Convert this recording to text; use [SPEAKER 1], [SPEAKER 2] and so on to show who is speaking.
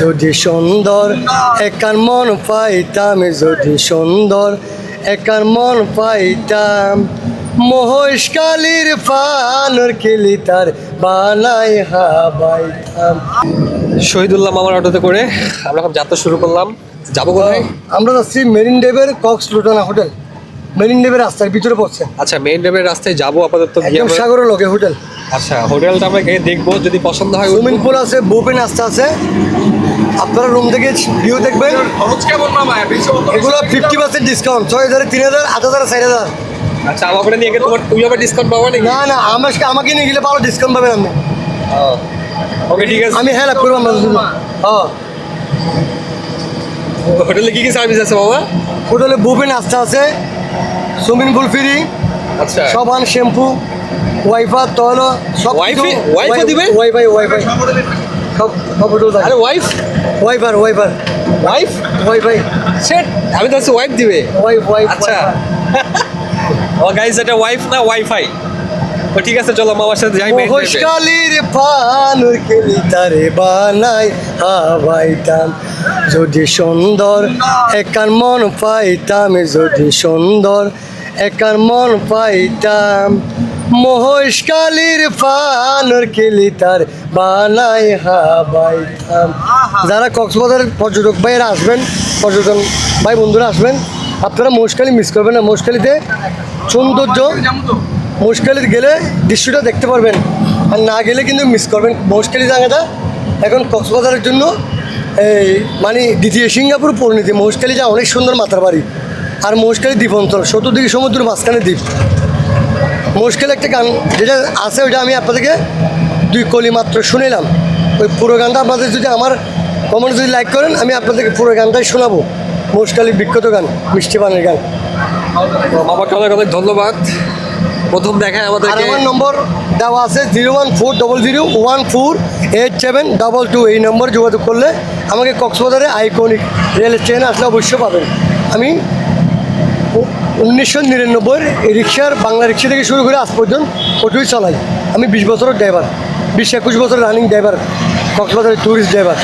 [SPEAKER 1] যদি সুন্দর একার মন পাইতাম, যদি সুন্দর একার মন পাইতাম, মহেশকালীর ফানোর কিলি তার বানাই হাবাইতাম।
[SPEAKER 2] শহীদুল্লাহ মামার অটোতে করে আমরা এখন যাত্রা শুরু করলাম। যাবো কোথায়?
[SPEAKER 1] আমরা যাচ্ছি মেরিন ড্রাইভের কক্স লুটানা হোটেল। মেরিন ড্রাইভের রাস্তার ভিতরে পড়ছে,
[SPEAKER 2] আচ্ছা, মেইন ড্রাইভের রাস্তায় যাবো আপাতত গিয়ে
[SPEAKER 1] একদম
[SPEAKER 2] আমরা।
[SPEAKER 1] সাগরের লগে হোটেল।
[SPEAKER 2] আচ্ছা, হোটেলটা আমরা গিয়ে দেখবো, যদি পছন্দ হয়।
[SPEAKER 1] সুইমিং পুল আছে, বুফে নাস্তা আছে। আপনারা রুম থেকে ভিউ দেখবেন।
[SPEAKER 2] খরচ কেমন মামা?
[SPEAKER 1] এগুলো 50% ডিসকাউন্ট, 6,000, 3,000, 8,000, 4,000।
[SPEAKER 2] আচ্ছা, আমাকে নিয়ে গিয়ে তুমি আবার ডিসকাউন্ট পাবো নাকি?
[SPEAKER 1] না না, আমাকে নিয়ে গেলে ভালো ডিসকাউন্ট পাবেন আপনি।
[SPEAKER 2] ওকে, ঠিক আছে।
[SPEAKER 1] আমি হেল্প করবো আমরা। হ্যাঁ,
[SPEAKER 2] হোটেলে কি কি সার্ভিস আছে মামা?
[SPEAKER 1] হোটেলে বুফে নাস্তা আছে, সুইমিং পুল ফ্রি,
[SPEAKER 2] আচ্ছা,
[SPEAKER 1] সাবান, শ্যাম্পু, ওয়াইফাই, তৈল, সব
[SPEAKER 2] ওয়াইফাই দিবে?
[SPEAKER 1] ওয়াইফাই সব হোটেল থাকে।
[SPEAKER 2] আরে ওয়াইফ
[SPEAKER 1] ওয়াইফাই ওয়াইফাই
[SPEAKER 2] সেট, আমি তো আছি ওয়াইফ দিবে।
[SPEAKER 1] ওয়াইফাই।
[SPEAKER 2] আচ্ছা, ও গাইস, এটা ওয়াইফ না ওয়াইফাই। ও ঠিক আছে, চলো মামার সাথে যাই। মেইন ড্রাইভে
[SPEAKER 1] মহেশকালীর ফানোর কিলি তারে বানাই হাবাইতাম, যদি সুন্দর একার মন পাইতাম, যদি সুন্দর একার মন পাইতাম, মহেশকালীর ফানোর কিলি তার বানাই হাবাইতাম। যারা কক্সবাজারের পর্যটক ভাইয়েরা আসবেন, পর্যটন ভাই বন্ধুরা আসবেন, আপনারা মহেশখালী মিস করবেন না। মহেশখালীতে সৌন্দর্য, মহেশখালীতে গেলে দৃশ্যটা দেখতে পারবেন, আর না গেলে কিন্তু মিস করবেন। মহেশখালী জায়গাটা এখন কক্সবাজারের জন্য এই মানে দ্বিতীয় সিঙ্গাপুর পরিণতি। মহেশখালী যা অনেক সুন্দর মাথার বাড়ি, আর মহেশখালী দ্বীপ অঞ্চল, চতুর্দিকে সমুদ্র, মাঝখানে দ্বীপ। মহেশখালী একটা গান যেটা আছে, ওইটা আমি আপনাদেরকে 2 কলি মাত্র শুনিলাম। ওই পুরো গানটা আপনাদের যদি আমার কমেন্ট যদি লাইক করেন, আমি আপনাদেরকে পুরো গানটাই শোনাবো। মহেশখালীর বিখ্যাত গান, মিষ্টি পানের গান।
[SPEAKER 2] মামাকে অনেক অনেক ধন্যবাদ। প্রথম দেখায়
[SPEAKER 1] আর
[SPEAKER 2] আমাদেরকে।
[SPEAKER 1] আমার নম্বর দেওয়া আছে 01400014722। এই নম্বর যোগাযোগ করলে আমাকে কক্সবাজারে আইকনিক রেল ট্রেন আসলে অবশ্যই পাবেন। আমি 1999 রিক্সার, বাংলা রিক্সা থেকে শুরু করে আজ পর্যন্ত অটোই চালাই। আমি 20 বছরের ড্রাইভার, 20-21 বছরের রানিং ড্রাইভার, কক্সবাজারের ট্যুরিস্ট ড্রাইভার।